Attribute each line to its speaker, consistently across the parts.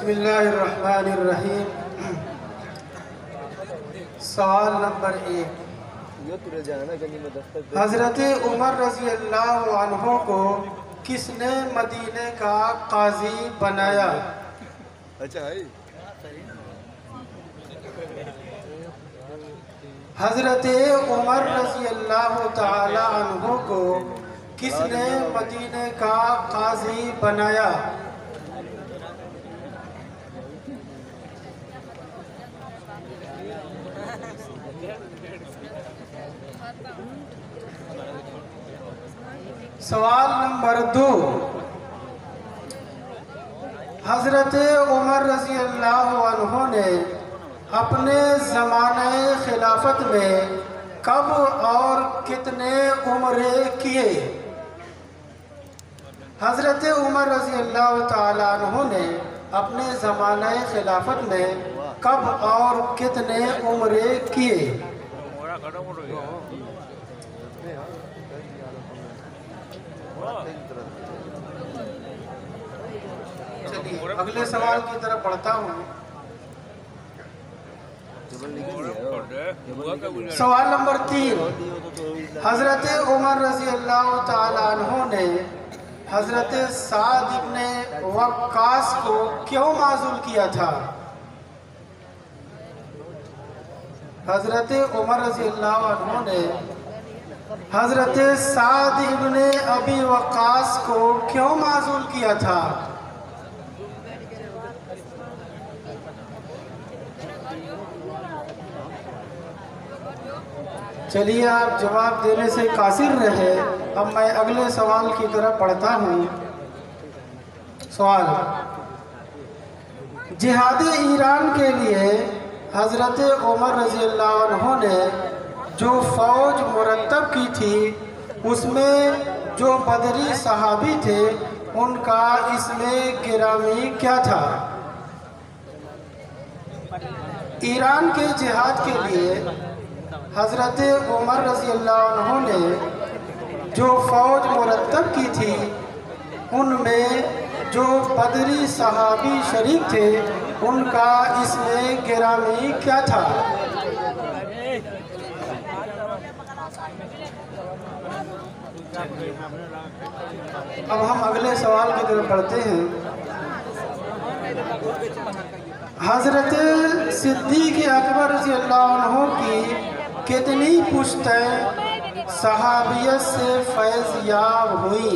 Speaker 1: बिस्मिल्लाहिर्रहमानिर्रहीम। सवाल नंबर 1, हजरत उमर रजी अल्लाह अन्हु को किसने मदीने का काजी बनाया?
Speaker 2: अच्छा है।
Speaker 1: हजरत उमर रजी अल्लाह ताला अन्हु को किसने मदीने का काजी बनाया? सवाल नंबर 2, हजरत उमर रजी अल्लाह अन्हु ने अपने ज़माने खिलाफत में कब और कितने उम्रे किए? हजरत उमर रजी अल्लाह ताला अन्हु ने अपने ज़माने खिलाफत में कब और कितने उम्रे किए? चलिए अगले सवाल की तरफ बढ़ता हूँ। सवाल नंबर 3, हजरत उमर रजी अल्लाह ताला अन्हु ने हजरत साद इब्ने वक्कास को क्यों माज़ूल किया था? हजरत उमर रजी अल्लाह अन्हु ने हजरत साद इब्ने अबी वक्कास को क्यों माज़ूल किया था? चलिए आप जवाब देने से कासिर रहे। अब मैं अगले सवाल की तरफ बढ़ता हूँ। सवाल, जिहाद ईरान के लिए हजरत उमर रजी अल्लाह अन्हु ने जो फ़ौज मुरतब की थी उसमें जो बदरी सहाबी थे उनका इसमें गिरामी क्या था? ईरान के जिहाद के लिए हजरत उमर रजी अल्लाह अन्हु ने जो फ़ौज मुरतब की थी उनमें जो बदरी सहाबी शरीक थे उनका इसमें गिरामी क्या था? अब हम अगले सवाल की तरफ बढ़ते हैं। हजरत सिद्दीक़ अकबर रज़ी अल्लाह अन्हु की कितनी पुश्तें सहाबियत से फैज़ याब हुई?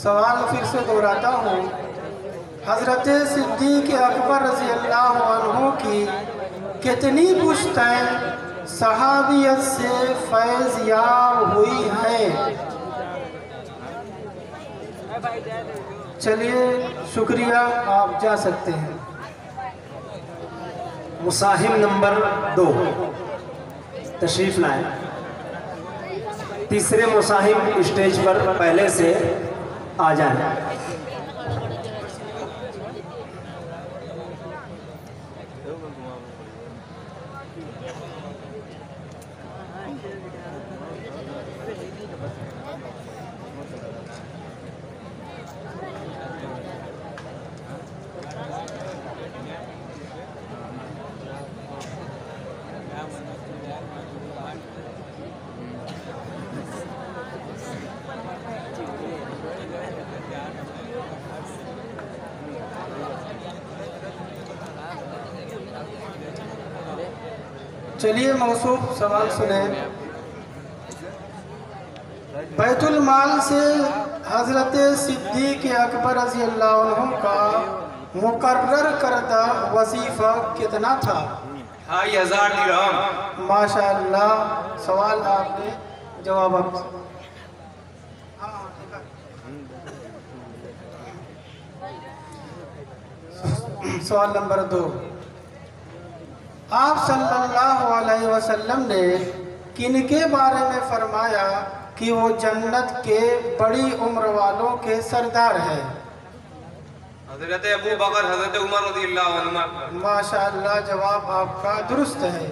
Speaker 1: सवाल फिर से दोहराता हूँ। हजरत सिद्दीक़ अकबर रज़ी अल्लाह अन्हु की कितनी पुश्तें सहाबियत से फैज़ याब हुई हैं? चलिए शुक्रिया, आप जा सकते हैं।
Speaker 3: मुसाहिब नंबर 2 तशरीफ़ लाएं। तीसरे मुसाहिब स्टेज पर पहले से आ जाएं।
Speaker 1: चलिए मौसूफ सवाल सुने। बैतुल माल से हजरत सिद्दीक़ अकबर रज़ी अल्लाह अन्हु का मुकर्रर करदा वजीफ़ा कितना था?
Speaker 4: 2,500 दिरहम।
Speaker 1: माशाअल्लाह, सवाल आपने जवाब सवाल नंबर 2, आप सल्लल्लाहु अलैहि वसल्लम ने किनके बारे में फरमाया कि वो जन्नत के बड़ी उम्र वालों के सरदार है?
Speaker 4: हजरत अबू बकर, हजरत उमर रज़ियल्लाहु अन्हु।
Speaker 1: माशाअल्लाह, जवाब आपका दुरुस्त है।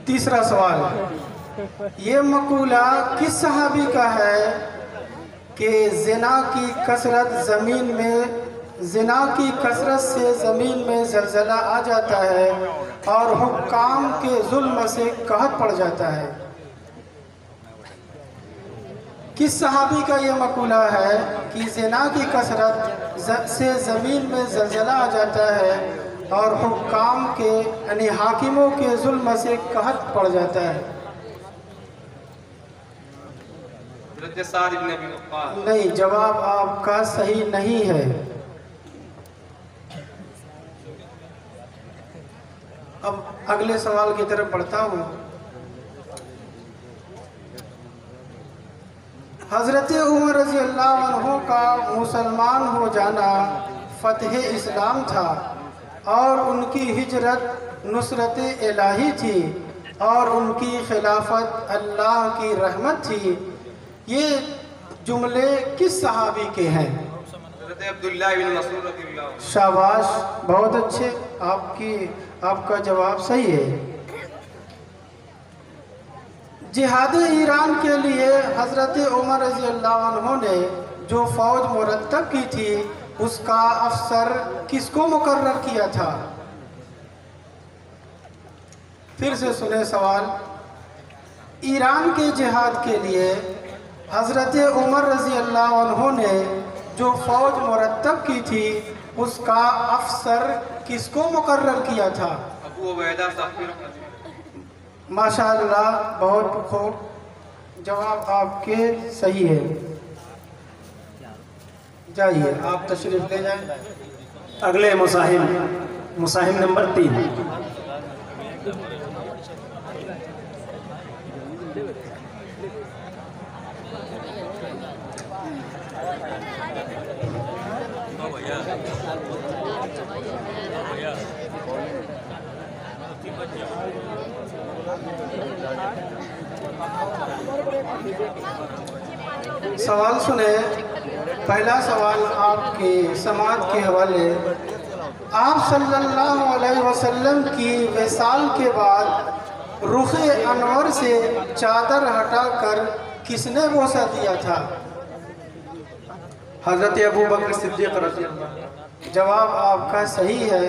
Speaker 1: तीसरा सवाल, ये मकूला किस सहाबी का है कि ज़िना की कसरत से ज़मीन में ज़लज़ला आ जाता है और हुक्काम के जुल्म से कहत पड़ जाता है? किस सहाबी का ये मकूला है कि ज़िना की कसरत से ज़मीन में ज़लज़ला आ जाता है और हुक्काम के यानी हाकिमों के जुल्म से कहत पड़ जाता है? नहीं, जवाब आपका सही नहीं है। अब अगले सवाल की तरफ बढ़ता हूँ। हज़रत उमर रज़ी अल्लाह अन्हु का मुसलमान हो जाना फ़तह इस्लाम था और उनकी हिजरत नुसरत इलाही थी और उनकी खिलाफत अल्लाह की रहमत थी। ये जुमले किस सहाबी के हैं?
Speaker 4: अब्दुल्लाह बिन मसूद रज़ियल्लाहु अन्हु।
Speaker 1: शाबाश, बहुत अच्छे, आपका जवाब सही है। जिहाद ईरान के लिए हज़रत उमर रज़ी अल्लाह अन्हु ने जो फ़ौज मुरतब की थी उसका अफसर किसको मुकर्रर किया था? फिर से सुने सवाल। ईरान के जिहाद के लिए हज़रत उमर रज़ी अल्लाह अन्हु ने जो फ़ौज मुरतब की थी उसका अफसर किसको मुकर्रर किया था?
Speaker 4: अबू उबैदा सफ़ीर।
Speaker 1: माशाअल्लाह, बहुत खूब, जवाब आपके सही है। जाइए, आप तशरीफ ले जाएं।
Speaker 3: अगले मुसाहिम नंबर 3।
Speaker 1: सवाल सुने। पहला सवाल आपके समाज के हवाले। आप सल्लल्लाहु अलैहि वसल्लम की विसाल के बाद रुखे अनवर से चादर हटाकर किसने बोसा दिया था?
Speaker 2: हज़रत अबू बकर सिद्दीक़ रज़ियल्लाहु।
Speaker 1: जवाब आपका सही है।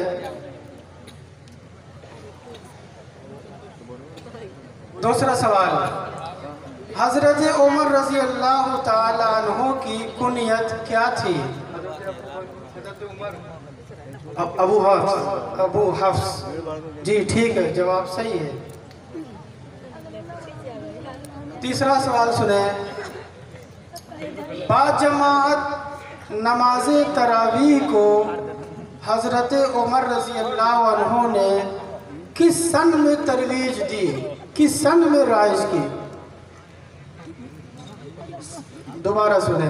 Speaker 1: दूसरा सवाल, हज़रत उमर रज़ी अल्लाह ताला अन्हु की कुनियत क्या थी? अबू हफ्स। जी ठीक है, जवाब सही है। तीसरा सवाल सुने। बाजमात नमाज तरावीह को हज़रत उमर रज़ी अल्लाह अन्हु ने किस सन में तरवीज दी, किस सन में राइज की? दोबारा सुने।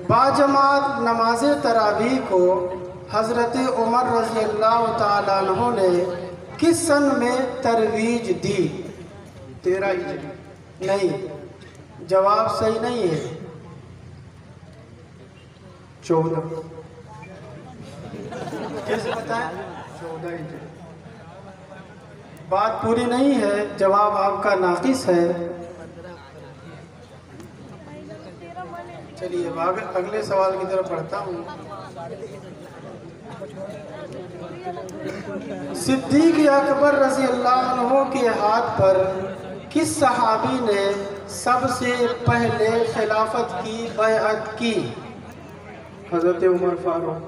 Speaker 1: बाजमात नमाज तरावीह को हज़रत उमर रज़ी अल्लाह ताला अन्हु ने किस सन में तरवीज दी? 13 हिजरी। नहीं, जवाब सही नहीं है। 14। कैसे बताएं? 14 हिजरी। बात पूरी नहीं है, जवाब आपका नाक़िस है। चलिए अगले सवाल की तरफ बढ़ता हूँ। सिद्दीक़ अकबर रज़ी अल्लाह अन्हु के हाथ पर किस सहाबी ने सबसे पहले खिलाफत की बैअत की?
Speaker 2: हज़रत उमर फारूक।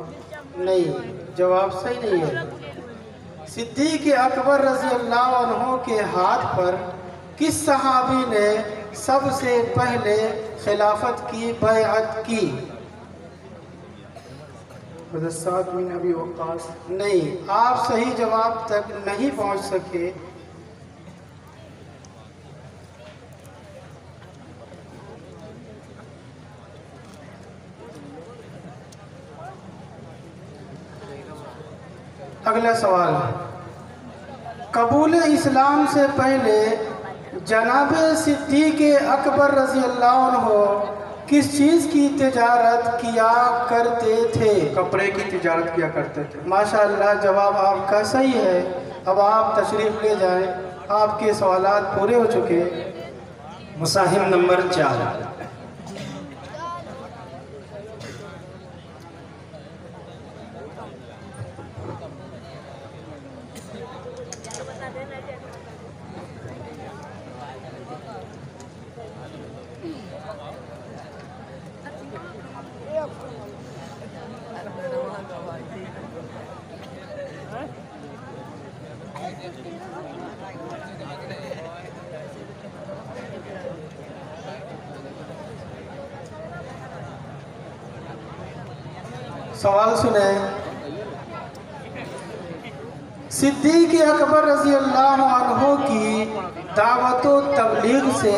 Speaker 1: नहीं, जवाब सही नहीं है। सिद्दीक़ अकबर रज़ी अल्लाह अन्हु के हाथ पर किस सहाबी ने सबसे पहले खिलाफत की बैअत की?
Speaker 2: हज़रत साद बिन अबी वक़्क़ास।
Speaker 1: नहीं, आप सही जवाब तक नहीं पहुंच सके। अगला सवाल, कबूल इस्लाम से पहले जनाब सिद्दीक़ अकबर रज़ी अल्लाह अन्हु किस चीज़ की तिजारत किया करते थे?
Speaker 2: कपड़े की तिजारत किया करते थे।
Speaker 1: माशाअल्लाह, जवाब आपका सही है। अब आप तशरीफ़ ले जाएं, आपके सवालात पूरे हो चुके।
Speaker 3: मुसाहिम नंबर 4।
Speaker 1: सवाल सुने। सिद्दीक़ अकबर रज़ी अल्लाह अन्हु की दावत व तबलीग से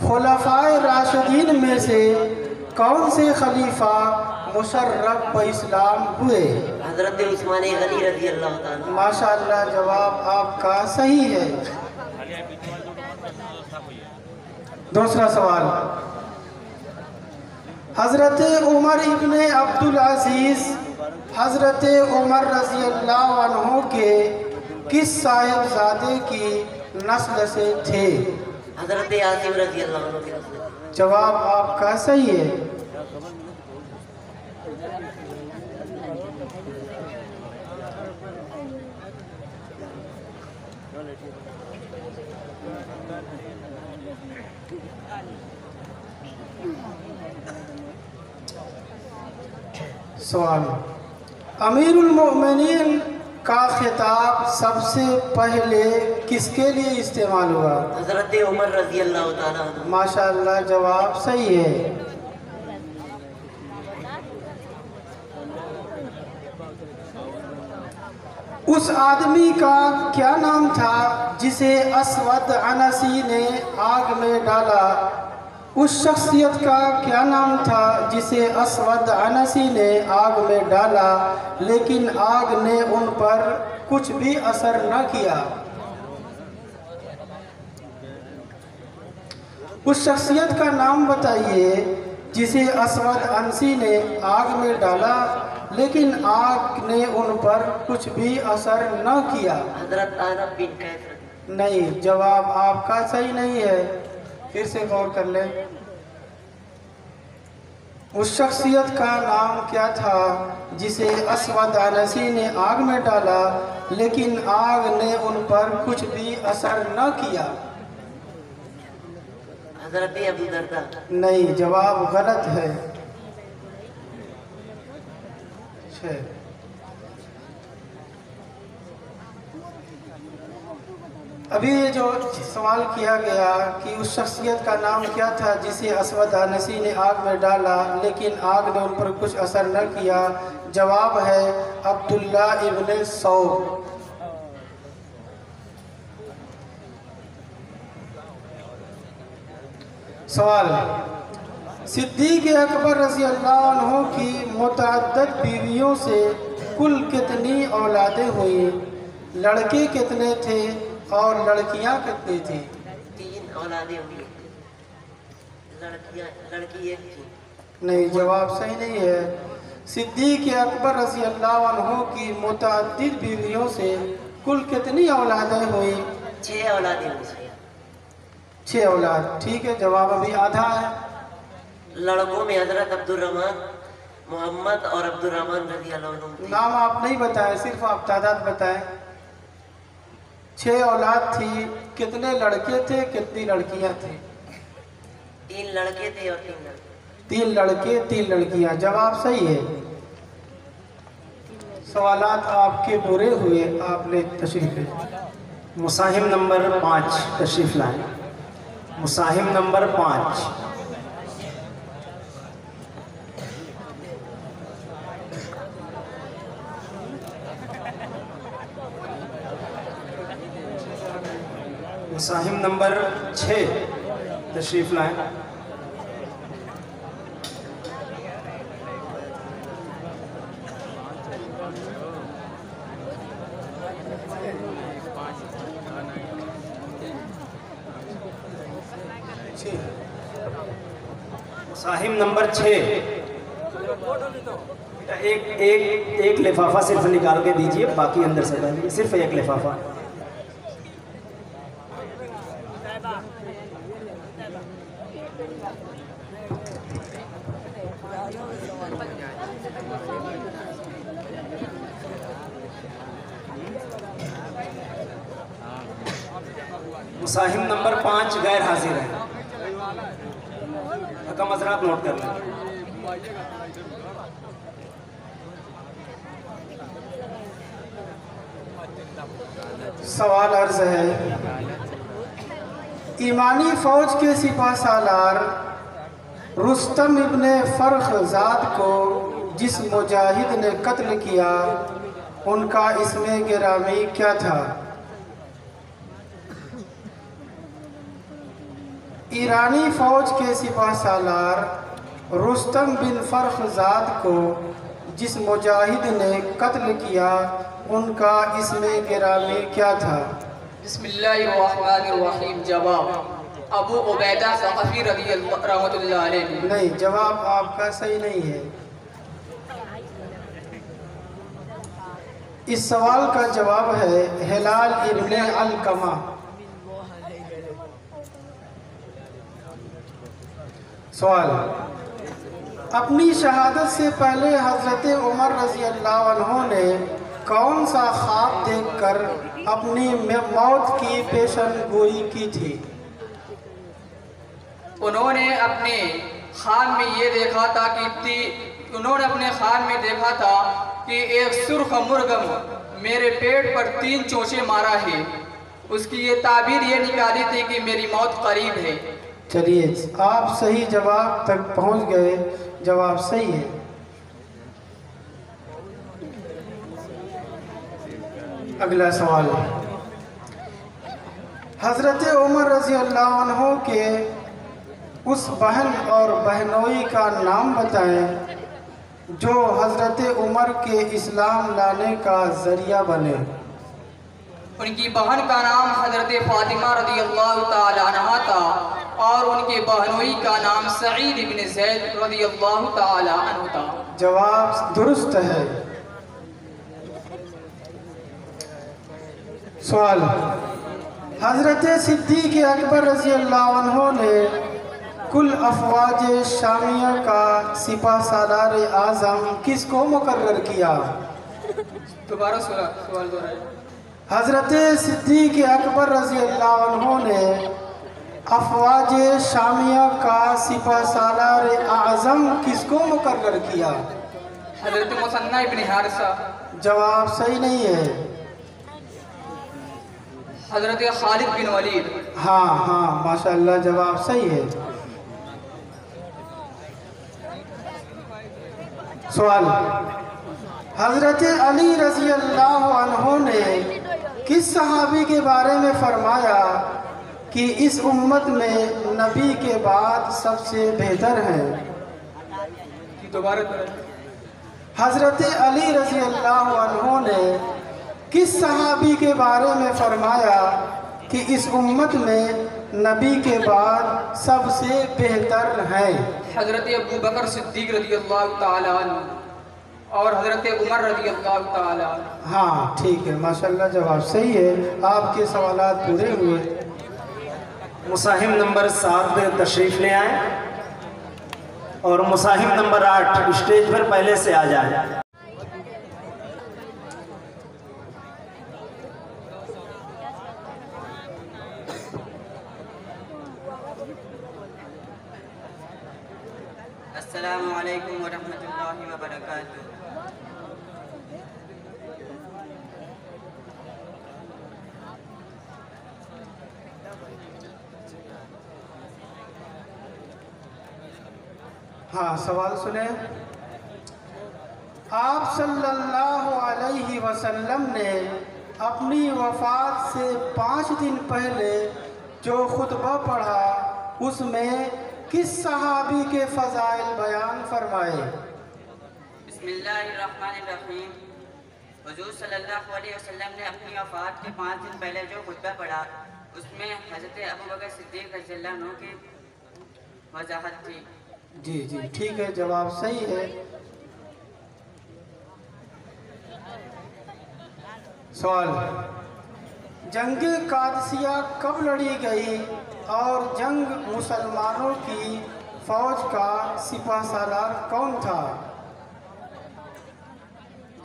Speaker 1: खुलफ़ाए राशिदीन में से कौन से खलीफा मुशर्रफ व इस्लाम हुए?
Speaker 5: हज़रत उस्मान गनी रज़ी अल्लाह ताला।
Speaker 1: माशाअल्लाह, जवाब आपका सही है। दूसरा सवाल। हज़रत उमर इब्ने अब्दुल अज़ीज़ हज़रत उमर रज़ी अल्लाह अन्हु के किस साहिबजादे की नस्ल से थे?
Speaker 5: हज़रत आसिम रज़ी अल्लाह अन्हु के नस्ल।
Speaker 1: जवाब आपका सही है। सवाल। अमीरुल मोमिनीन का खिताब सबसे पहले किसके लिए इस्तेमाल हुआ?
Speaker 5: हज़रत उमर रज़ी अल्लाह ताला अन्हु।
Speaker 1: माशाअल्लाह, जवाब सही है। उस आदमी का क्या नाम था जिसे असवद अनसी ने आग में डाला? उस शख्सियत का क्या नाम था जिसे असवद अनसी ने आग में डाला लेकिन आग ने उन पर कुछ भी असर न किया? उस शख्सियत का नाम बताइए जिसे असवद अनसी ने आग में डाला लेकिन आग ने उन पर कुछ भी असर न किया।
Speaker 5: हज़रत आरब बिन कैफ।
Speaker 1: नहीं, जवाब आपका सही नहीं है। फिर से गौर कर ले। उस शख्सियत का नाम क्या था जिसे असवद अनसी ने आग में डाला लेकिन आग ने उन पर कुछ भी असर न किया?
Speaker 5: हज़रत अबू दरदा।
Speaker 1: नहीं, जवाब गलत है। अभी ये जो सवाल किया गया कि उस शख्सियत का नाम क्या था जिसे असवद अनसी ने आग में डाला लेकिन आग ने उन पर कुछ असर न किया, जवाब है अब्दुल्ला इब्ने सौब। सवाल। सिद्दीक़ अकबर रज़ी अल्लाह अन्हु की मुतअद्दिद बीवियों से कुल कितनी औलादें हुई? लड़के कितने थे और लड़कियां कितनी थी?
Speaker 5: 3 औलादें हुई। लड़की एक थी।
Speaker 1: नहीं, जवाब सही नहीं है। सिद्दीक़ अकबर रज़ी अल्लाह अन्हु की मुतअद्दिद बीवियों से कुल कितनी औलादें हुई?
Speaker 5: 6 औलादें हुई।
Speaker 1: 6 औलाद। ठीक है, जवाब अभी आधा है।
Speaker 5: लड़कों में हज़रत अब्दुर्रहमान, मोहम्मद और अब्दुर्रहमान रज़ी अल्लाह अन्हु।
Speaker 1: नाम आप नहीं बताएं, सिर्फ आप तादाद बताएं। 6 औलाद थी। कितने लड़के थे, कितनी लड़कियां थी?
Speaker 5: 3 लड़के थे और 3 लड़के।
Speaker 1: 3 लड़के 3 लड़कियां। जवाब सही है। सवालात आपके पूरे हुए, आपने तशरीफ ले।
Speaker 3: मुसाहिम नंबर 5 तशरीफ लाएं। मुसाहिम नंबर 5। मुसाहिम नंबर 6 तशरीफ लाएं। मुसाहिम नंबर 6। एक लिफाफा सिर्फ निकाल के दीजिए, बाकी अंदर से डालिए। सिर्फ एक लिफाफा। मुसाहिम नंबर 5 गैर हाजिर है। रकम हजरात नोट कर लें।
Speaker 1: सवाल अर्ज है, ईमानी फौज के सिपह सालार रुस्तम इब्ने फरखजाद को जिस मुजाहिद ने कत्ल किया उनका इसमें गिरामी क्या था? ईरानी फौज के सिपह सालार रुस्तम बिन फरखजाद को जिस मुजाहिद ने कत्ल किया उनका इसमें गिरामी क्या था?
Speaker 6: बिस्मिल्लाहिर्रहमानिर्रहीम। जवाब अबू उबैदा सक़फ़ी रहमतुल्लाह अलैह।
Speaker 1: नहीं, जवाब आपका सही नहीं है। इस सवाल का जवाब है हिलाल इब्ने अलकमा। सवाल, अपनी शहादत से पहले हज़रत उमर रज़ी अल्लाह अन्हु ने कौन सा ख्वाब देखकर अपनी मौत की पेशन गोई की थी?
Speaker 6: उन्होंने अपने ख्वाब में ये देखा था कि एक सुर्ख मुर्गम मेरे पेट पर 3 चोंचे मारा है। उसकी ये ताबीर ये निकाली थी कि मेरी मौत करीब है।
Speaker 1: चलिए, आप सही जवाब तक पहुंच गए। जवाब सही है। अगला सवाल, हज़रत उमर रज़ी अल्लाह अन्हु के उस बहन और बहनोई का नाम बताएं जो हज़रत उमर के इस्लाम लाने का ज़रिया बने।
Speaker 6: उनकी बहन का नाम हज़रत फ़ातिमा रज़ी अल्लाह तआला अन्हा था और उनके बहनोई का नाम सईद इब्न ज़ैद रज़ी अल्लाह तआला अन्हु था।
Speaker 1: जवाब दुरुस्त है। सवाल, हज़रत सिद्दीक़ अकबर रज़ी अल्लाह अन्हु ने कुल अफ़वाज शामिया का सिपह सालार आज़म किसको मुकर्रर किया?
Speaker 6: दोबारा सवाल दोहराइए।
Speaker 1: हज़रत सिद्दीक़ अकबर रज़ी अल्लाह अन्हु ने अफ़वाज शामिया का सिपह सालार आज़म किसको मुकर्रर किया?
Speaker 6: हज़रत मुसन्ना इब्न हारिसा।
Speaker 1: जवाब सही नहीं है।
Speaker 6: हज़रत खालिद बिन वलीद।
Speaker 1: हाँ, माशाअल्लाह, जवाब सही है। सवाल, हज़रत अली रज़ी अल्लाह अन्हु ने किस सहाबी के बारे में फरमाया कि इस उम्मत में नबी के बाद सबसे बेहतर हैं?
Speaker 6: दोबारा
Speaker 1: हज़रत अली रज़ी अल्लाह अन्हु ने किस सहाबी के बारे में फरमाया कि इस उम्मत में नबी के बाद सबसे बेहतर हैं?
Speaker 6: हज़रत अबू बकर सिद्दीक़ रज़ी अल्लाह तआला अन्हु और हज़रत उमर रज़ी अल्लाह तआला अन्हु।
Speaker 1: हाँ, ठीक है, माशाल्लाह, जवाब सही है। आपके सवालात पूरे हुए।
Speaker 3: मुसाहिम नंबर 7 तशरीफ़ ले आए और मुसाहिम नंबर 8 स्टेज पर पहले से आ जाए।
Speaker 7: अस्सलामु अलैकुम वरहमतुल्लाहि वबरकातुहू।
Speaker 1: हाँ, सवाल सुने। आप सल्लल्लाहु अलैहि वसल्लम ने अपनी वफ़ात से 5 दिन पहले जो खुतबा पढ़ा उसमें किस सहाबी के फ़ज़ाइल बयान फरमाए?
Speaker 7: बिस्मिल्लाहिर्रहमानिर्रहीम। हुज़ूर सल्लल्लाहु अलैहि वसल्लम ने अपनी वफ़ात के 5 दिन पहले जो खुतबा पढ़ा उसमें हज़रत अबू बकर सिद्दीक़ रज़ियल्लाहु अन्हु की वजाहत थी।
Speaker 1: जी, ठीक है, जवाब सही है। सवाल, जंग कादसिया कब लड़ी गई और जंग मुसलमानों की फौज का सिपह सालार कौन था?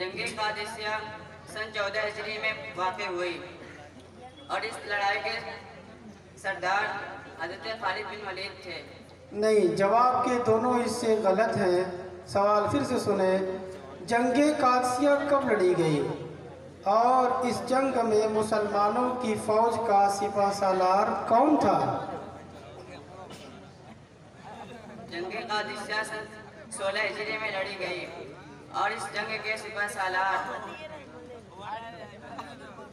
Speaker 7: जंग कादसिया सन 14 हिजरी में वाक़ हुई और इस लड़ाई के सरदार हजरत खालिद बिन वलीद थे।
Speaker 1: नहीं, जवाब के दोनों हिस्से गलत हैं। सवाल फिर से सुने। जंगे कादसिया कब लड़ी गई और इस जंग में मुसलमानों की फौज का सिपा सालार कौन था?
Speaker 7: जंगे कादिसिया सन 16 हिजरी में लड़ी गई और इस जंग के सिपह सालार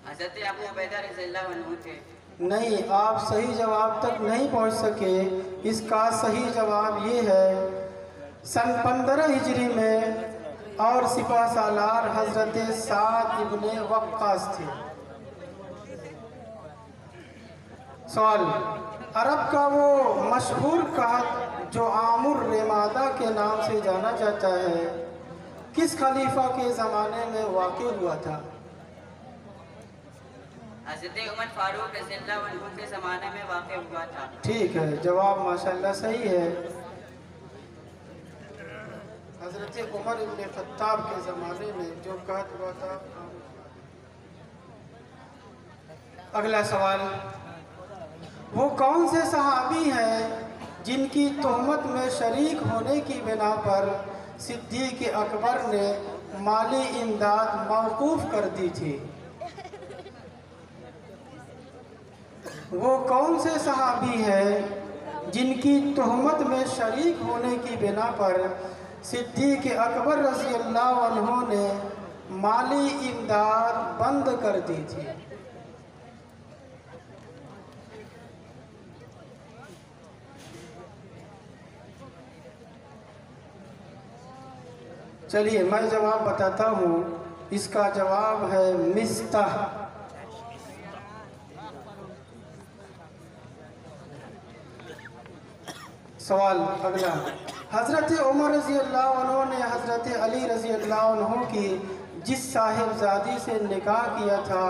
Speaker 7: हजरत अबू उबैदा रज़ियल्लाहु अन्हु थे।
Speaker 1: नहीं, आप सही जवाब तक नहीं पहुंच सके। इसका सही जवाब ये है सन 15 हिजरी में, और सिपा सालार हजरत साद इब्ने वक्कास थे। सवाल, अरब का वो मशहूर कहत जो आमुर रेमादा के नाम से जाना जाता है, किस खलीफा के ज़माने में वाक़ हुआ था?
Speaker 7: हजरत उमर फारूक रज़ियल्लाहु अन्हु के ज़माने में वाक़ हुआ था।
Speaker 1: ठीक है, जवाब माशाल्लाह सही है। हजरत उमर इब्ने खत्ताब के ज़माने में जो कहत हुआ था। अगला सवाल, वो कौन से सहाबी हैं जिनकी तोहमत में शरीक होने की बिना पर सिद्दीक़ अकबर ने माली इमदाद मौकूफ़ कर दी थी? वो कौन से सहाबी हैं जिनकी तोहमत में शरीक होने की बिना पर सिद्दीक़ अकबर रज़ियल्लाहु अन्हु ने माली इमदाद बंद कर दी थी? चलिए मैं जवाब बताता हूँ। इसका जवाब है मिस्ताह। सवाल अगला, हज़रत उमर रज़ियल्लाहु अन्हु ने हज़रत अली रज़ियल्लाहु अन्हु की जिस साहिबजादी से निकाह किया था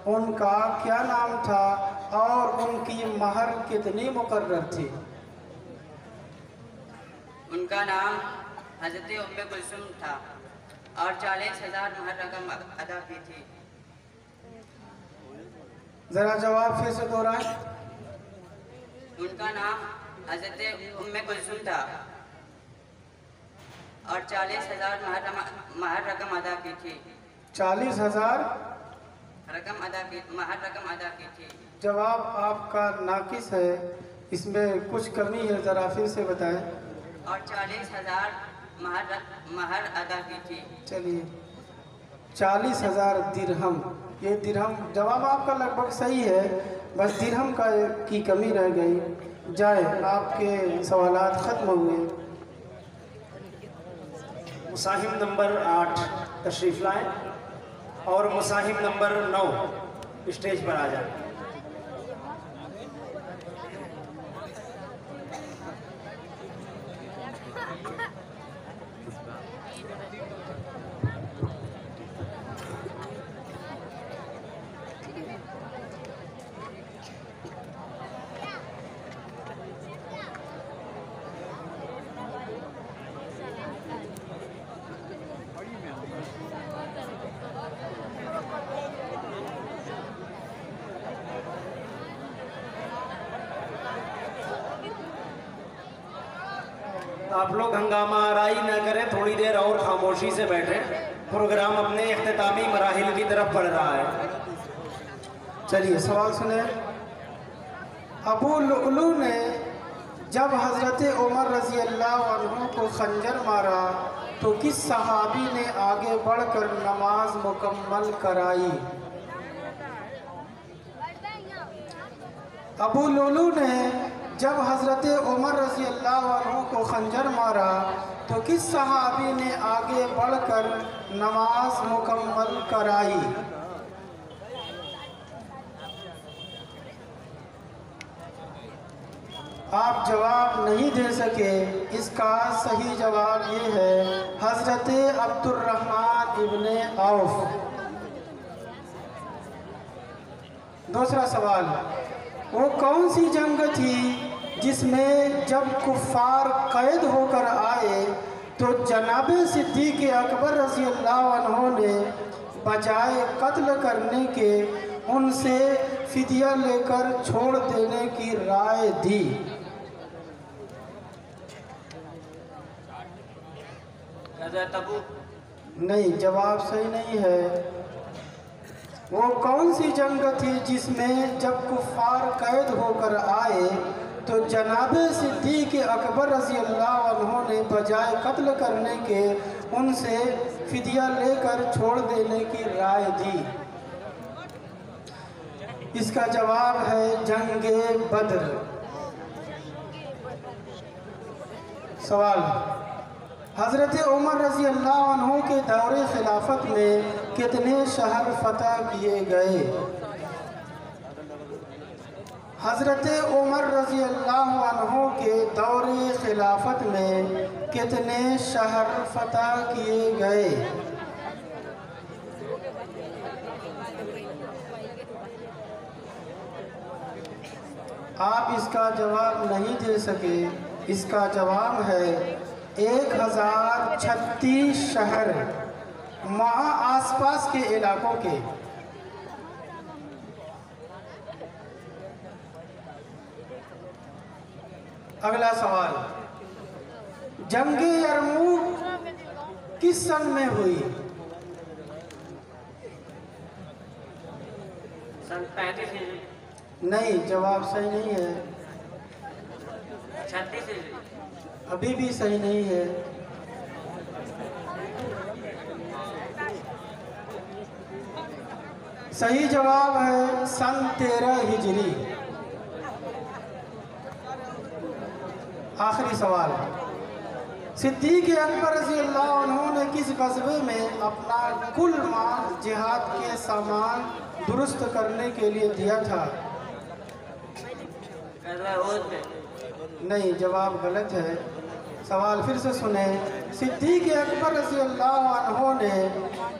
Speaker 1: उनका क्या नाम था और उनकी महर कितनी मुकर्रर थी?
Speaker 7: उनका नाम हजरत उम्मे कुलसुम था और 40,000 महर रकम अदा की थी।
Speaker 1: ज़रा जवाब फिर से दोहराएं।
Speaker 7: उनका नाम हजरत उम्मे कुलसुम था और 40,000 महर रकम अदा की थी।
Speaker 1: 40,000
Speaker 7: महर रकम अदा की थी।
Speaker 1: जवाब आपका नाकिस है, इसमें कुछ कमी है, ज़रा फिर से बताएं।
Speaker 7: और 40,000 महर अदा की थी।
Speaker 1: चलिए 40,000 दिरहम, ये दिरहम। जवाब आपका लगभग सही है, बस दिरहम की कमी रह गई। जाए, आपके सवालात ख़त्म हुए।
Speaker 3: मुसाहिब नंबर 8 तशरीफ़ लाएं और मुसाहिब नंबर 9 स्टेज पर आ जाए। आप लोग हंगामा आराई न करें, थोड़ी देर और खामोशी से बैठें। प्रोग्राम अपने इख्तितामी मराहिल की तरफ बढ़ रहा है।
Speaker 1: चलिए सवाल सुने। अबू लुअलु ने जब हज़रत उमर रज़ियल्लाहु अन्हु को खंजर मारा तो किस सहाबी ने आगे बढ़कर नमाज मुकम्मल कराई? अबू लुअलु ने जब हज़रत उमर रज़ियल्लाहु अन्हु को खंजर मारा तो किस सहाबी ने आगे बढ़कर नमाज मुकम्मल कराई? आप जवाब नहीं दे सके। इसका सही जवाब ये है हज़रत अब्दुर्रहमान इब्ने औफ। दूसरा सवाल, वो कौन सी जंग थी जिसमें जब कुफ़ार कैद होकर आए तो जनाब सिद्दीक़ अकबर रज़ियल्लाहु अन्हु ने बजाय कत्ल करने के उनसे फिदिया लेकर छोड़ देने की राय दी।
Speaker 7: हज़रत अबू
Speaker 1: नहीं, जवाब सही नहीं है। वो कौन सी जंग थी जिसमें जब कुफ़ार कैद होकर आए तो जनाब सिद्दीक़ अकबर रज़ी अल्लाह अन्हु ने बजाय कत्ल करने के उनसे फिदिया लेकर छोड़ देने की राय दी? इसका जवाब है जंगे बद्र। सवाल, हज़रत उमर रज़ी अल्लाह अन्हु के दौरे खिलाफत में कितने शहर फतह किए गए? हज़रत उमर रज़ी अल्लाह अन्हु के दौरे खिलाफत में कितने शहर फतह किए गए? आप इसका जवाब नहीं दे सके। इसका जवाब है 1036 शहर, वहाँ आसपास के इलाकों के। अगला सवाल, जंगे यरमूक किस सन में हुई?
Speaker 7: सन 35 हिजरी।
Speaker 1: नहीं, जवाब सही नहीं है।
Speaker 7: 36 हिजरी।
Speaker 1: अभी भी सही नहीं है। सही जवाब है सन 13 हिजरी। आखिरी सवाल, सिद्दीक़ अकबर रज़ी अल्लाह अन्हु ने किस ग़ज़वे में अपना कुल माल जिहाद के सामान दुरुस्त करने के लिए दिया था? नहीं, जवाब गलत है। सवाल फिर से सुने। सिद्दीक़ अकबर रज़ी अल्लाह अन्हु ने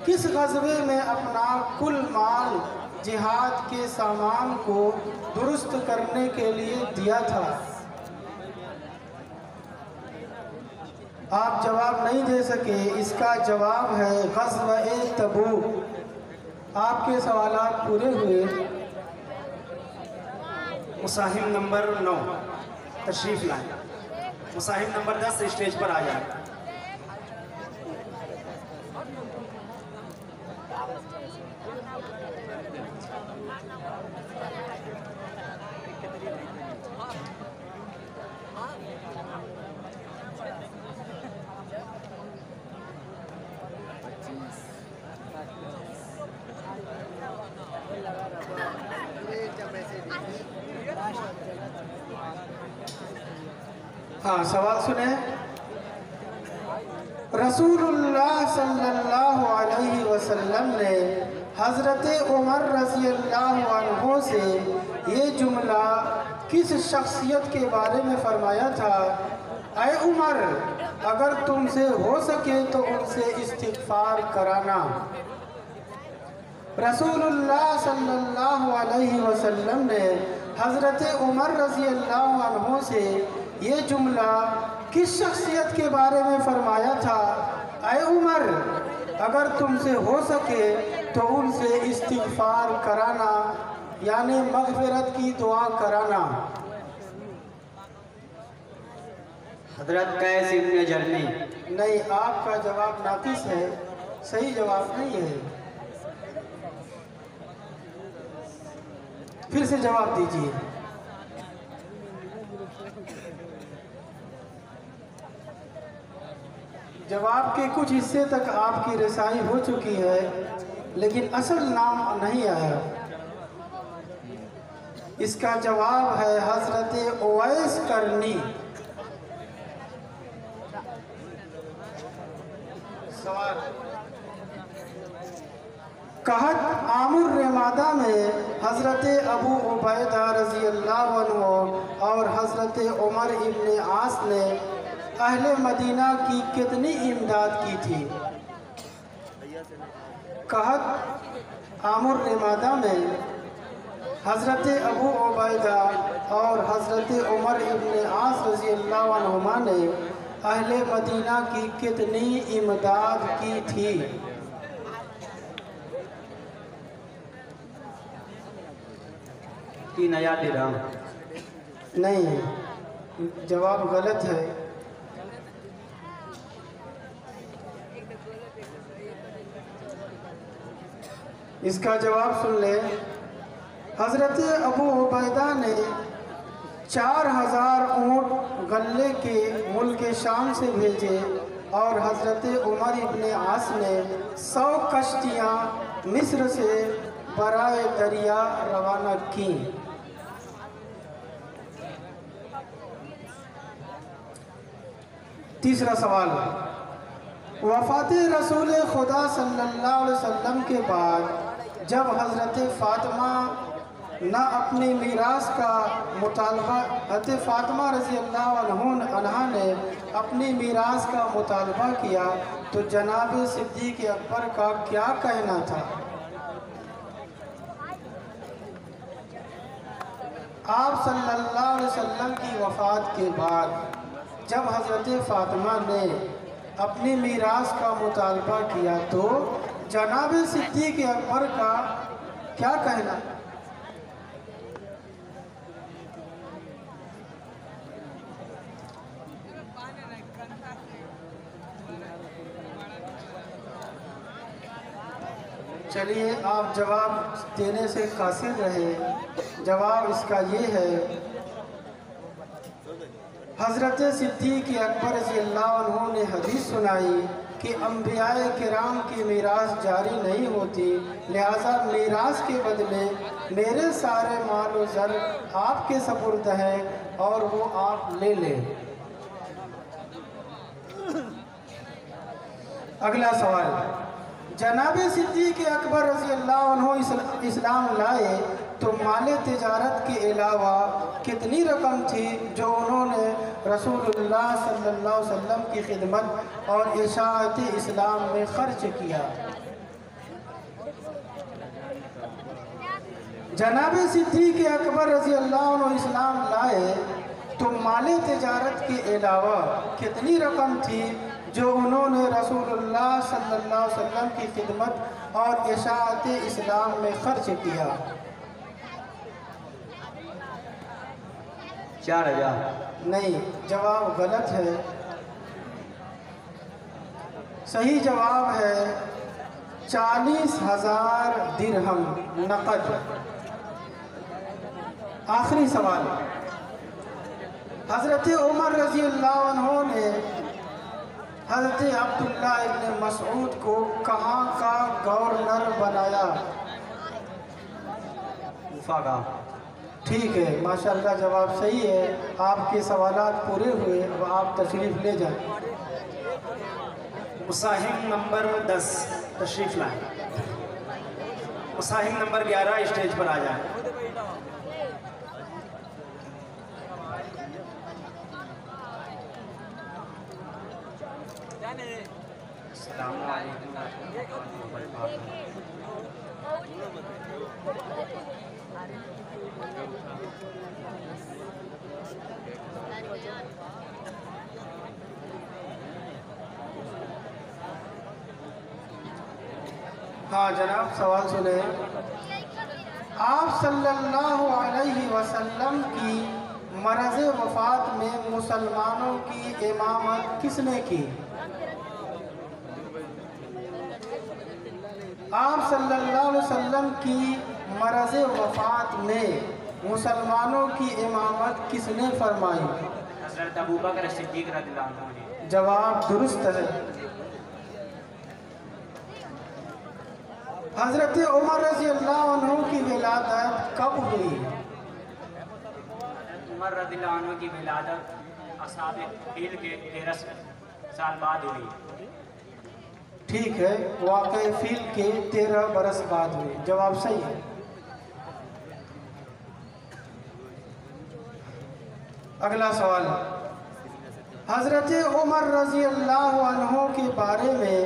Speaker 1: किस ग़ज़वे में अपना कुल माल जिहाद के सामान को दुरुस्त करने के लिए दिया था? आप जवाब नहीं दे सके। इसका जवाब है ग़ज़वा-ए तबूक। आपके सवालात पूरे हुए।
Speaker 3: मुसाहिम नंबर 9 तशरीफ़ लाएं। मुसाहिम नंबर 10 स्टेज पर आ जाए।
Speaker 1: हाँ, सवाल सुने। रसूलुल्लाह सल्लल्लाहु अलैहि वसल्लम ने हज़रत उमर रज़ी अल्लाह अन्हु से ये जुमला किस शख्सियत के बारे में फरमाया था? ऐ उमर, अगर तुमसे हो सके तो उनसे इस्तिग़फ़ार कराना। रसूलुल्लाह सल्लल्लाहु अलैहि वसल्लम ने हज़रत उमर रज़ी अल्लाह अन्हु से ये जुमला किस शख्सियत के बारे में फरमाया था? ऐ उमर, अगर तुमसे हो सके तो उनसे इस्तिग़फ़ार कराना, यानी मग़फ़िरत की दुआ कराना।
Speaker 7: हज़रत कैस इब्न जर्नी।
Speaker 1: नहीं, आपका जवाब नाक़िस है। सही जवाब नहीं है। फिर से जवाब दीजिए। जवाब के कुछ हिस्से तक आपकी रसाई हो चुकी है, लेकिन असल नाम नहीं आया। इसका जवाब है हज़रत उवैस करनी। सवाल, कहत आमुर रेमादा में हज़रत अबू उबैदा रज़ी अल्लाह अन्हु और हज़रत उमर इब्न आस ने अहले मदीना की कितनी इमदाद की थी? कहत आमुर रेमादा में हज़रत अबू उबैदा और हज़रत उमर इब्न आस रज़ी अल्लाह अन्हुमा ने अहले मदीना की कितनी इमदाद की थी?
Speaker 3: 3000 दिरहम।
Speaker 1: नहीं, जवाब गलत है। इसका जवाब सुन ले। हज़रत अबू उबैदा ने 4000 ऊँट गल्ले के मुल्क शाम से भेजे और हज़रत उमर इब्ने आस ने 100 कश्तियाँ मिस्र से बराए दरिया रवाना की। तीसरा सवाल, वफ़ात रसूल खुदा सल्लल्लाहु अलैहि वसल्लम के बाद जब हज़रत फ़ातिमा न अपनी मीरास का मुतालबा, हज़रत फ़ातिमा रज़ी अल्लाह अन्हा ने अपनी मीरास का मुतालबा किया तो जनाब सिद्दीक़ अकबर का क्या कहना था? आप सल्लल्लाहु अलैहि वसल्लम की वफ़ात के बाद जब हज़रत फ़ातिमा ने अपनी मीरास का मुतालबा किया तो जनाब सिद्दीक़ अकबर का क्या कहना? चलिए, आप जवाब देने से कासिर रहे। जवाब इसका ये है, हज़रत सिद्दीक़ अकबर रज़ियल्लाहु अन्हु ने हदीस सुनाई कि अंबियाए किराम की मीरास जारी नहीं होती, लिहाजा मीरास के बदले मेरे सारे माल व ज़र आपके सपुर्द है और वो आप ले लें। अगला सवाल, जनाब सिद्दीक़ अकबर रज़ियल्लाहु अन्हु इस्लाम लाए तो माले तिजारत के अलावा कितनी रकम थी जो उन्होंने रसूलुल्लाह सल्लल्लाहु अलैहि वसल्लम की खिदमत और इशाअत इस्लाम में खर्च किया? जनाब सिद्दीक़ अकबर रज़ियल्लाहु अन्हु इस्लाम लाए तो माले तिजारत के अलावा कितनी रकम थी जो उन्होंने रसूलुल्लाह सल्लल्लाहु अलैहि वसल्लम की खिदमत और इशाअत इस्लाम में खर्च किया?
Speaker 3: 4000।
Speaker 1: नहीं, जवाब गलत है। सही जवाब है 40,000 दिरहम नकद। आखिरी सवाल, हज़रत उमर रज़ियल्लाहु अन्हु ने हज़रत अब्दुल्ला इब्न मसऊद को कहाँ का गवर्नर बनाया?
Speaker 3: उफ़ा का।
Speaker 1: ठीक है, माशाअल्लाह, जवाब सही है। आपके सवालात पूरे हुए, अब आप तशरीफ़ ले जाएं।
Speaker 3: मुसाहिम नंबर 10 तशरीफ़ लाएं। मुसाहिम नंबर 11 स्टेज पर आ जाएं। अस्सलामु अलैकुम व रहमतुल्लाहि
Speaker 1: हाँ जनाब, सवाल सुने। आप सल्लल्लाहु अलैहि वसल्लम की मरज़ वफ़ात में मुसलमानों की इमामत किसने की? आप सल्लल्लाहु अलैहि वसल्लम की मरज़ वफ़ात में मुसलमानों की इमामत किसने फरमाई?
Speaker 7: हज़रत अबू बकर सिद्दीक़ रज़ियल्लाहु अन्हु ने।
Speaker 1: जवाब दुरुस्त है। हज़रत उमर रज़ियल्लाहु अन्हु की विलादत कब हुई?
Speaker 7: उमर रज़ियल्लाहु अन्हु की विलादत असहाबे फील के 13 साल बाद हुई।
Speaker 1: ठीक है, वाक़ई फील के 13 बरस बाद हुई। जवाब सही है। अगला सवाल, हज़रत उमर रज़ियल्लाहु अन्हु के बारे में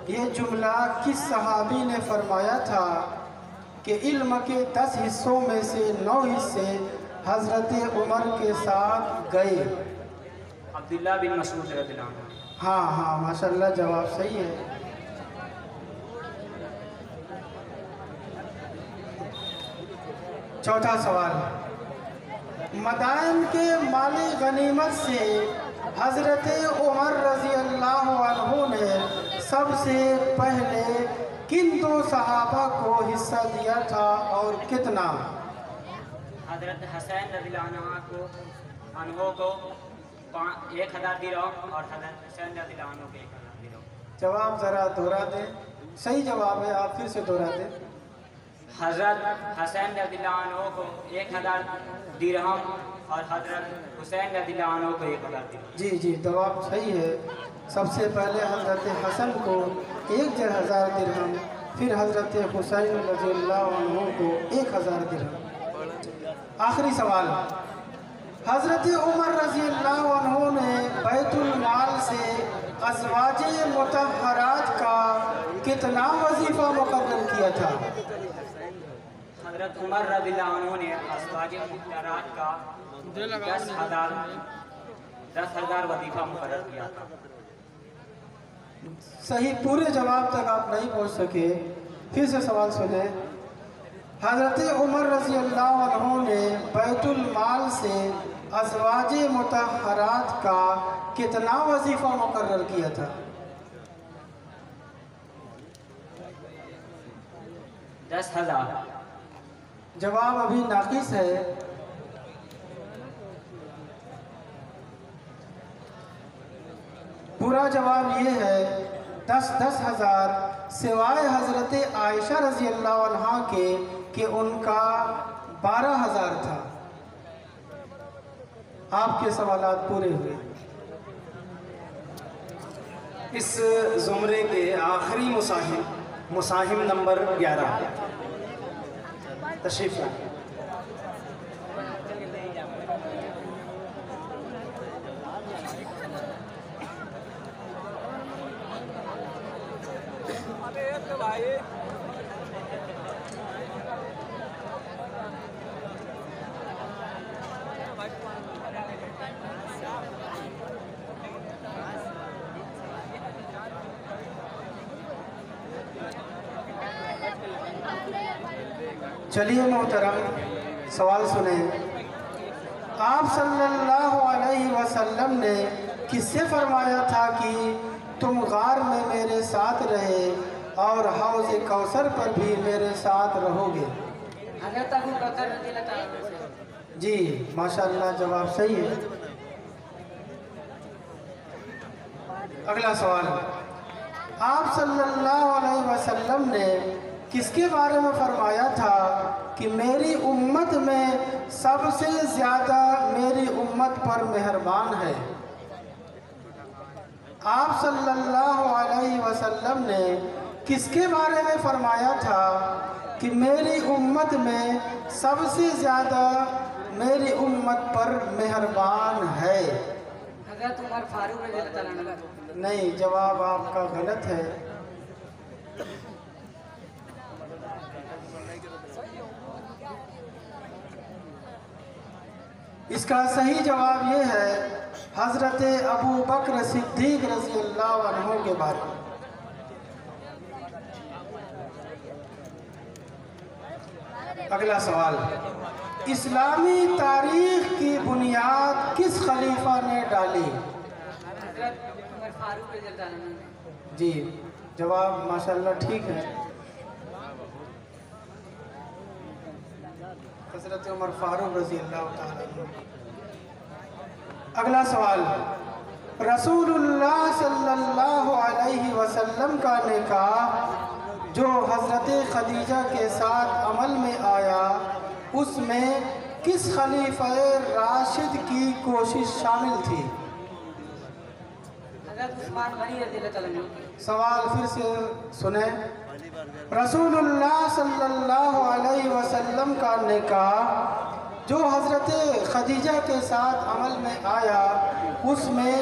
Speaker 1: ये जुमला किस सहाबी ने फरमाया था कि इल्म के 10 हिस्सों में से 9 हिस्से हज़रत उमर के साथ गए?
Speaker 7: अब्दुल्ला बिन मसूद रज़ियल्लाहु अन्हु।
Speaker 1: हाँ, माशाअल्लाह, जवाब सही है। चौथा सवाल, मदाइन के माली गनीमत से हज़रत उमर रज़ी अल्लाह अन्हु ने सबसे पहले किन दो सहाबा को हिस्सा दिया था और कितना?
Speaker 7: हज़रत हसैन रज़ियल्लाहु अन्हु को 1000 दिरहम और हज़रत हुसैन रज़ियल्लाहु अन्हु को 1000 दिरहम।
Speaker 1: जवाब ज़रा दोहरा दें। सही जवाब है, आप फिर से दोहरा दें।
Speaker 7: हज़रत हसैन रज़ियल्लाहु अन्हु को 1000 दिरहम और हज़रत हुसैन रज़ियल्लाहु अन्हु को 1000 दिरहम।
Speaker 1: जी जी, जवाब सही है। सबसे पहले हज़रत हसन को 1000 दिरहम, फिर हज़रत हुसैन रज़ियल्लाहु अन्हु को 1000 दिरहम। आखिरी सवाल, हज़रत उमर रज़ियल्लाहु अन्हु ने बैतुल माल से अज़वाजे मुतहहरात का कितना वजीफ़ा मुकर्रर किया था?
Speaker 7: हज़रत उमर रज़ियल्लाहु अन्हु ने अज़वाजे मुतहहरात का 10,000 वजीफ़ा मुकर्रर किया था।
Speaker 1: सही पूरे जवाब तक आप नहीं पहुंच सके, फिर से सवाल सुने। हज़रत उमर रज़ियल्लाहु अन्हु ने बैतुल माल से अज़वाजे मुतहहरात का कितना वजीफ़ा मुकर्रर किया था?
Speaker 7: 10,000।
Speaker 1: जवाब अभी नाक़िस है। पूरा जवाब ये है 10,000 सिवाय हज़रत आयशा रज़ियल्लाहु अन्हा के कि उनका 12,000 था। आपके सवालात पूरे हुए।
Speaker 3: इस ज़ुमरे के आखिरी मुसाहिम नंबर 11 तशरीफ़ लाएं।
Speaker 1: चलिए मोहतरम, सवाल सुने। आप सल्लल्लाहु अलैहि वसल्लम ने किससे फरमाया था कि तुम गार में मेरे साथ रहे और हौज़ कौसर पर भी मेरे साथ रहोगे?
Speaker 7: हज़रत अबू बकर रज़ियल्लाहु अन्हु।
Speaker 1: जी माशाअल्लाह, जवाब सही है। अगला सवाल, आप सल्लल्लाहु अलैहि वसल्लम ने किसके बारे में फरमाया था कि मेरी उम्मत में सबसे ज़्यादा मेरी उम्मत पर मेहरबान है? आप सल्लल्लाहु अलैहि वसल्लम ने किसके बारे में फरमाया था कि मेरी उम्मत में सबसे ज़्यादा मेरी उम्मत पर मेहरबान है?
Speaker 7: हज़रत उमर फारूक रज़ियल्लाहु अन्हु।
Speaker 1: नहीं, जवाब आपका गलत है। इसका सही जवाब ये है हज़रत अबू बकर सिद्दीक़ रज़ियल्लाहु अन्हु के बारे में। अगला सवाल, इस्लामी तारीख़ की बुनियाद किस खलीफा ने डाली?
Speaker 7: हज़रत उमर फारूक रज़ियल्लाहु अन्हु।
Speaker 1: जी, जवाब माशाल्लाह ठीक है। हज़रत उमर फारूक रज़ियल्लाहु ताला अन्हु। अगला सवाल, रसूलुल्लाह सल्लल्लाहु अलैहि वसल्लम का निकाह जो हज़रत खदीजा के साथ अमल में आया, उसमें किस खलीफा राशिद की कोशिश शामिल थी?
Speaker 7: हज़रत उस्मान गनी रज़ियल्लाहु अन्हु।
Speaker 1: सवाल फिर से सुने। रसूलुल्लाह सल्लल्लाहु अलैहि वसल्लम का निकाह जो हज़रत खदीजा के साथ अमल में आया, उसमें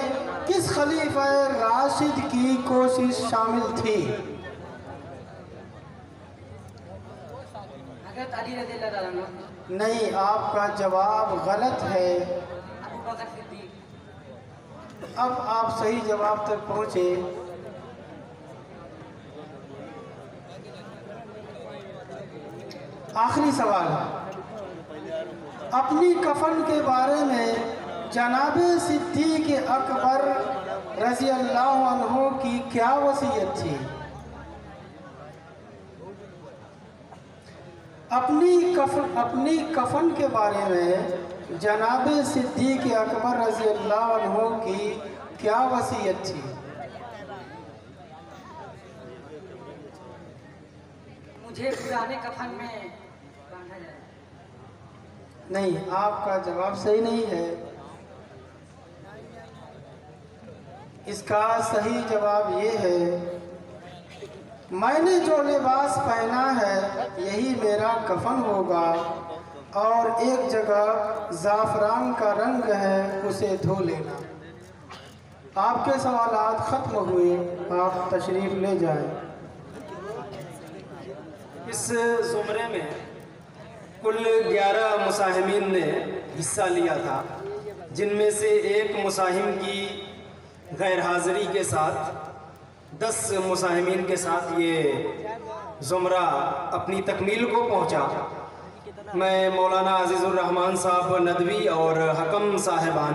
Speaker 1: किस खलीफा राशिद की कोशिश शामिल थी?
Speaker 7: हज़रत अली रज़ियल्लाहु अन्हु।
Speaker 1: नहीं, आपका जवाब गलत है।
Speaker 7: अबू बकर सिद्दीक़।
Speaker 1: अब आप सही जवाब तक पहुँचे। आखिरी सवाल, अपनी कफन के बारे में जनाब सिद्दीक़ अकबर रज़ी अल्लाह अन्हु की क्या वसीयत थी? अपनी कफन के बारे में जनाब सिद्दीक़ अकबर रज़ी अल्लाह अन्हु की क्या वसीयत थी?
Speaker 8: मुझे पुराने कफन में बांधा जाए।
Speaker 1: नहीं, आपका जवाब सही नहीं है। इसका सही जवाब ये है, मैंने जो लिबास पहना है यही मेरा कफन होगा और एक जगह ज़ाफ़रान का रंग है, उसे धो लेना। आपके सवालात ख़त्म हुए, आप तशरीफ़ ले जाएं।
Speaker 3: इस ज़ुमरे में कुल 11 मुसाहिमीन ने हिस्सा लिया था, जिनमें से एक मुसाहिम की गैर हाज़िरी के साथ 10 मुसाहिमीन के साथ ये ज़ुमरा अपनी तकमील को पहुंचा। मैं मौलाना अज़ीज़ुर्रहमान साहब नदवी और हकम साहिबान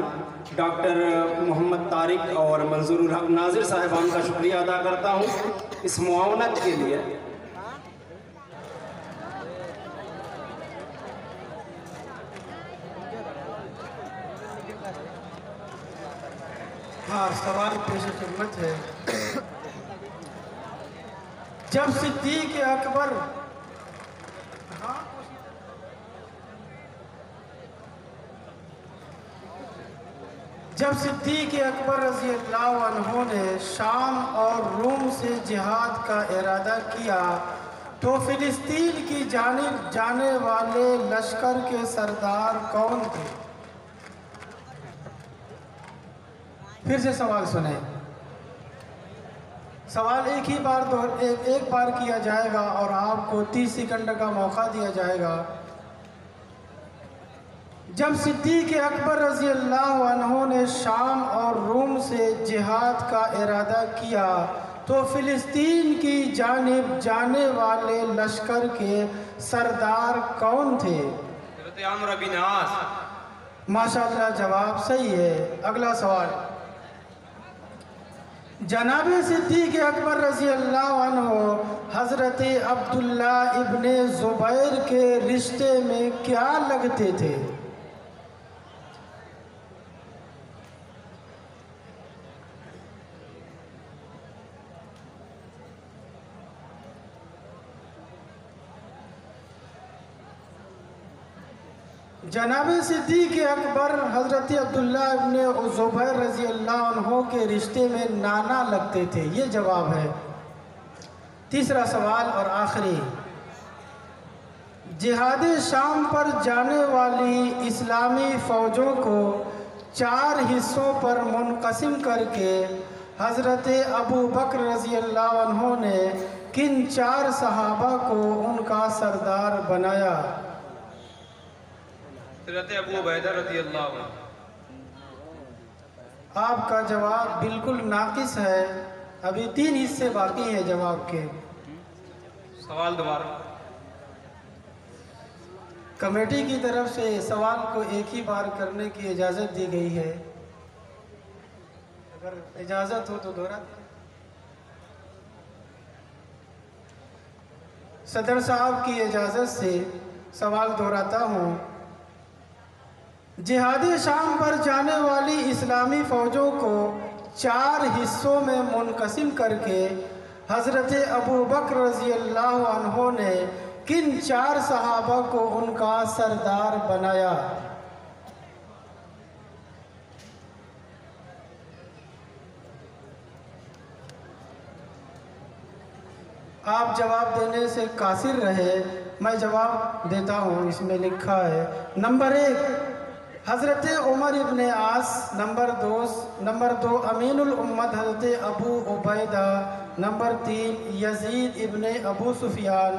Speaker 3: डॉक्टर मोहम्मद तारिक और मंजूरुल हक नाज़िर साहिबान का शुक्रिया अदा करता हूँ इस मुआवनत के लिए।
Speaker 1: हाँ, सवाल पेश खिदमत है। जब सिद्दीक़ अकबर रज़ी अल्लाह अन्हु ने शाम और रूम से जिहाद का इरादा किया तो फ़िलिस्तीन की जानिब जाने वाले लश्कर के सरदार कौन थे? फिर से सवाल सुने। सवाल एक बार किया जाएगा और आपको 30 सेकंड का मौका दिया जाएगा। जब सिद्दीक़ अकबर रज़ी अल्लाह अन्हु ने शाम और रूम से जिहाद का इरादा किया तो फ़िलिस्तीन की जानिब जाने वाले लश्कर के सरदार कौन थे?
Speaker 4: अम्र बिन आस।
Speaker 1: माशाअल्लाह, जवाब सही है। अगला सवाल, जनाब सिद्दीक़ अकबर रज़ी अल्लाह अन्हु हज़रत अब्दुल्ला इब्ने ज़ुबैर के रिश्ते में क्या लगते थे? जनाब सिद्दीक़ अकबर हज़रत अब्दुल्ला इब्ने ज़ुबैर रज़ी अल्लाह अन्हु के रिश्ते में नाना लगते थे, ये जवाब है। तीसरा सवाल और आखिरी, जिहाद शाम पर जाने वाली इस्लामी फ़ौजों को 4 हिस्सों पर मुनक़सिम करके हज़रत अबू बकर रज़ी अल्लाह अन्हु ने किन 4 सहाबा को उनका सरदार बनाया?
Speaker 4: हज़रत अबू उबैदा रज़ी अल्लाह अन्हु।
Speaker 1: आपका जवाब बिल्कुल नाक़िस है। अभी 3 हिस्से बाकी हैं जवाब के।
Speaker 4: सवाल दोबारा।
Speaker 1: कमेटी की तरफ से सवाल को एक ही बार करने की इजाज़त दी गई है। अगर इजाज़त हो तो दोहरा दें। सदर साहब की इजाज़त से सवाल दोहराता हूँ। जिहाद शाम पर जाने वाली इस्लामी फ़ौजों को 4 हिस्सों में मुनक़सिम करके हज़रत अबू बकर रज़ी अल्लाह अन्हु ने किन 4 सहाबा को उनका सरदार बनाया? आप जवाब देने से कासिर रहे, मैं जवाब देता हूँ। इसमें लिखा है, नंबर 1 हज़रत उमर इब्ने आस, नंबर 2 अमीनुल उम्मत हज़रत अबू उबैदा, नंबर 3 यजीद इब्ने अबू सुफियान,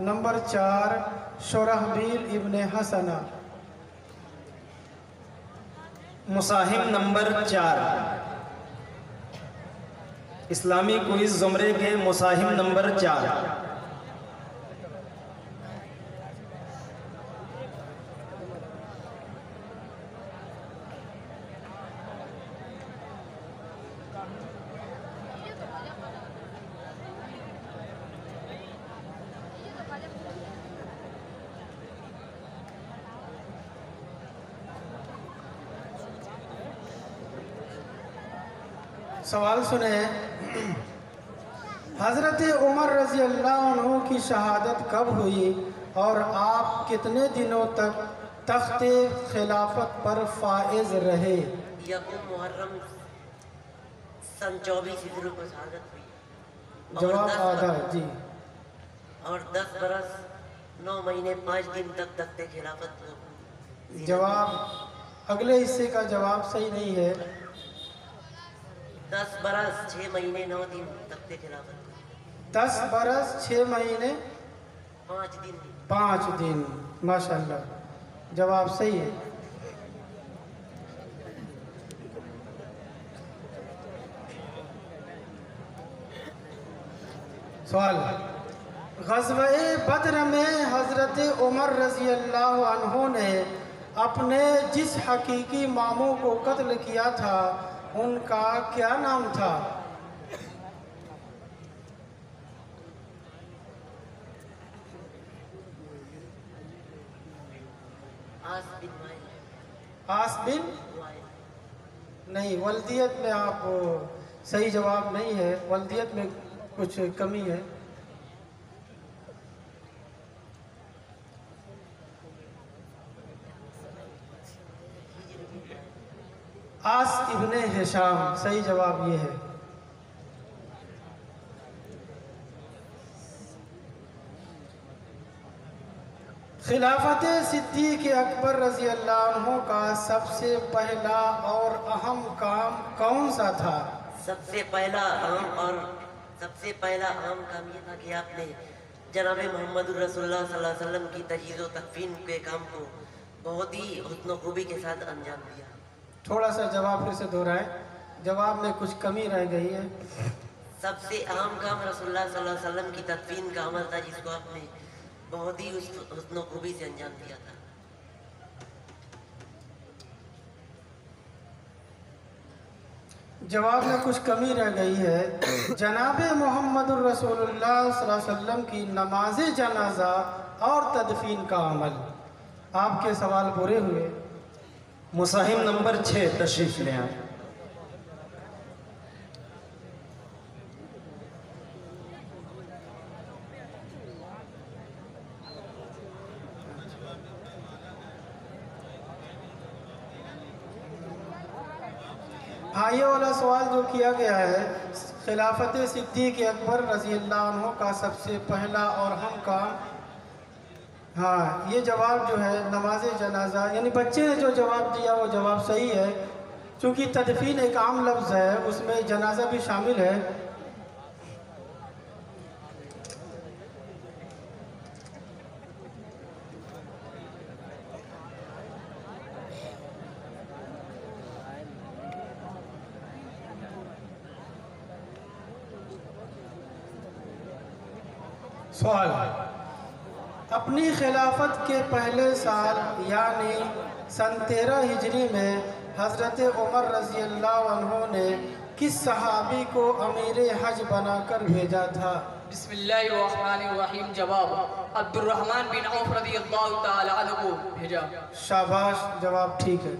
Speaker 1: नंबर 4 शुरहबील इब्ने हसना।
Speaker 3: मुसाहिम नंबर 4, इस्लामी क्विज़ ज़ुमरे के मुसाहिम नंबर 4।
Speaker 1: सवाल सुने। हज़रत उमर रज़ी अल्लाह अन्हु की शहादत कब हुई और आप कितने दिनों तक तख्ते खिलाफत पर फाइज रहे?
Speaker 5: यकूम मुहर्रम सन 24 हिजरी को शहादत हुई।
Speaker 1: जवाब आधा जी।
Speaker 5: और 10 बरस 9 महीने 5 दिन तक तख्ते खिलाफत को।
Speaker 1: जवाब अगले हिस्से का जवाब सही नहीं है।
Speaker 5: 10 बरस 6 महीने 9 दिन तख्ते खिलाफत को।
Speaker 1: 10 बरस 6 महीने
Speaker 5: 5 दिन।
Speaker 1: 5 दिन, माशाल्लाह, जवाब सही है। सवाल, ग़ज़वा-ए बद्र में हज़रत उमर रज़ी अल्लाह अन्हु ने अपने जिस हकीकी मामू को कत्ल किया था उनका क्या नाम था? आस बिन नहीं, वल्दियत में आप सही जवाब नहीं है, वल्दियत में कुछ कमी है। आस इब्ने हिशाम, सही जवाब ये है। खिलाफत सिद्दीक़ अकबर रज़ी अल्लाह अन्हु का सबसे पहला और अहम काम कौन सा था?
Speaker 5: सबसे पहला अहम काम ये था कि आपने जनाब मोहम्मद रसूलुल्लाह सल्लल्लाहु अलैहि वसल्लम की तजहीज़ व तकफ़ीन के काम को बहुत ही हुस्न खूबी के साथ अंजाम दिया।
Speaker 1: थोड़ा सा जवाब फिर से दोहराएं, जवाब में कुछ कमी रह गई है।
Speaker 5: सबसे अहम काम रसूलुल्लाह सल्लल्लाहु अलैहि वसल्लम की तकफ़ीन का अमल था, जिसको आपने बहुत ही हुस्न खूबी से अंजाम दिया था।
Speaker 1: जवाब में कुछ कमी रह गई है। जनाब मोहम्मद रसूलुल्लाह सल्लल्लाहु अलैहि वसल्लम की नमाज जनाजा और तदफीन का अमल। आपके सवाल पूरे हुए।
Speaker 3: मुसाहिम नंबर 6 तशरीफ ले आए।
Speaker 1: हाँ, ये वाला सवाल जो किया गया है, खिलाफत सिद्दीक़ अकबर रज़ी अल्लाह अन्हु का सबसे पहला और अहम काम, हाँ, ये जवाब जो है नमाज जनाजा, यानी बच्चे ने जो जवाब दिया वो जवाब सही है। चूँकि तदफीन एक आम लफ्ज़ है, उसमें जनाजा भी शामिल है। सवाल, अपनी खिलाफत के पहले साल यानी सन 13 हिजरी में हज़रत उमर रज़ी अल्लाह अन्हु ने किस सहाबी को अमीर हज बनाकर भेजा था?
Speaker 6: बिस्मिल्लाहिर्रहमानिर्रहीम। जवाब अब्दुर्रहमान बिन औफ रज़ियल्लाहु ताला अन्हु को भेजा।
Speaker 1: शाबाश, जवाब ठीक है।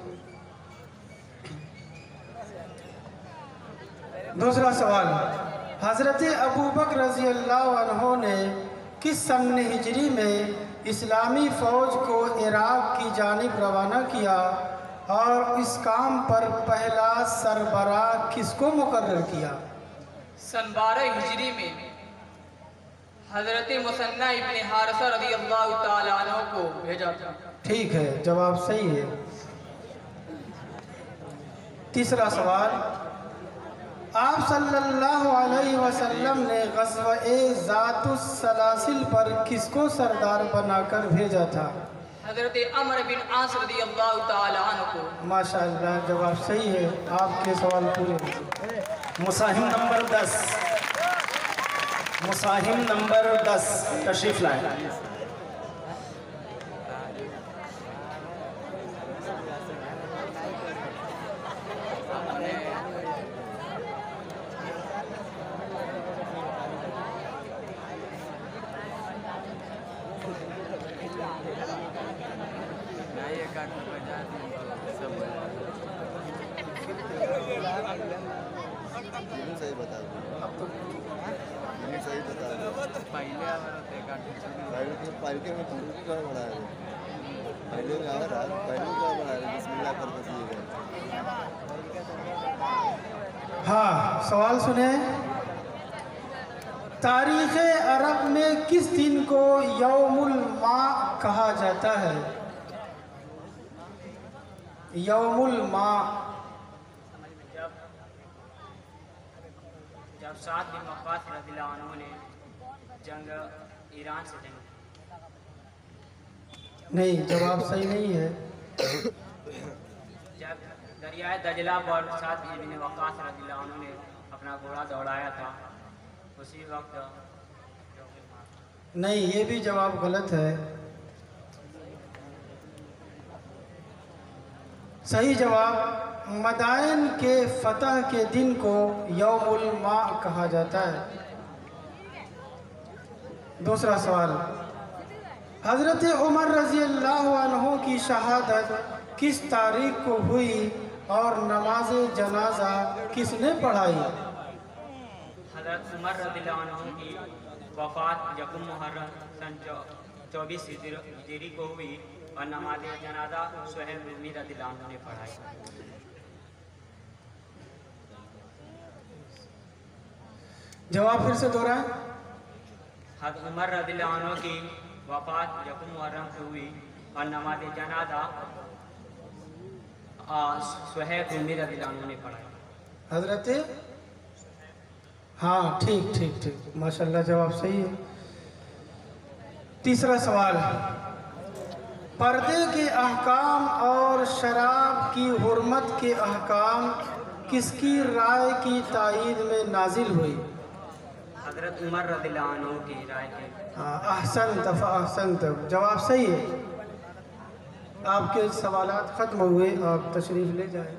Speaker 1: दूसरा सवाल, हज़रत अबू बकर रज़ी अल्लाह अन्हु ने किस सन हिजरी में इस्लामी फ़ौज को इराक़ की जानिब रवाना किया और इस काम पर पहला सरबराह किसको मुकर्रर किया?
Speaker 6: सन 12 हिजरी में हज़रत मुसन्ना इब्ने हारिसा रज़ियल्लाहु ताला अन्हु को भेजा था।
Speaker 1: ठीक है, जवाब सही है। तीसरा सवाल, आप सल्लल्लाहु अलैहि वसल्लम ने ग़ज़वा-ए ज़ातुस सलासिल पर किसको सरदार बनाकर भेजा था?
Speaker 6: हज़रत अमर बिन आस रज़ियल्लाहु ताला अन्हु को।
Speaker 1: माशाअल्लाह, जवाब सही है। आपके सवाल पूरे।
Speaker 3: मुसाहिम नंबर 10 तशरीफ लाए।
Speaker 9: सही बता दो, सही बता दो। पहले में क्या बनाया, पहले में आ रहा, पहले में क्या बनाया, बिस्मिल्लाह कर दीजिएगा।
Speaker 1: हाँ, सवाल सुने। तारीख़ अरब में किस दिन को यौमुल मा कहा जाता है? यौमुल मा।
Speaker 7: जब सात बिन वक़ास रज़ियल्लाहु अन्हु ने जंग ईरान से जंग,
Speaker 1: नहीं, जवाब सही नहीं है।
Speaker 7: जब दरियाए दजला पर सात बिन वक़ास रज़ियल्लाहु अन्हु ने अपना घोड़ा दौड़ाया था, उसी वक्त
Speaker 1: नहीं, ये भी जवाब गलत है। सही जवाब मदाइन के फतह के दिन को यौमुल मा कहा जाता है। दूसरा सवाल, हज़रत उमर रज़ी अल्लाह अन्हु की शहादत किस तारीख को हुई और नमाज जनाजा किसने पढ़ाई?
Speaker 7: हज़रत उमर रज़ियल्लाहु अन्हु की वफ़ात यकुम मुहर्रम सन 24 हिजरी को हुई और नमाज जनाजा सुहैब रूमी रज़ियल्लाहु अन्हु ने पढ़ाई।
Speaker 1: जवाब फिर से दोहराएं।
Speaker 7: हज़रत उमर रज़ियल्लाहु अन्हु की वफ़ात यकुम मुहर्रम को हुई और नमाज जनाजा सुहैब रूमी रज़ियल्लाहु अन्हु ने पढ़ाई।
Speaker 1: हज़रत, हाँ, ठीक ठीक ठीक, माशाल्लाह, जवाब सही है। तीसरा सवाल, पर्दे के अहकाम और शराब की हुर्मत के अहकाम किसकी राय की तायीद में नाजिल हुई?
Speaker 7: हज़रत उमर रज़ियल्लाहु अन्हु की राय के।
Speaker 1: हाँ, अहसन तब, जवाब सही है। आपके सवालात ख़त्म हुए, आप तशरीफ़ ले जाएं।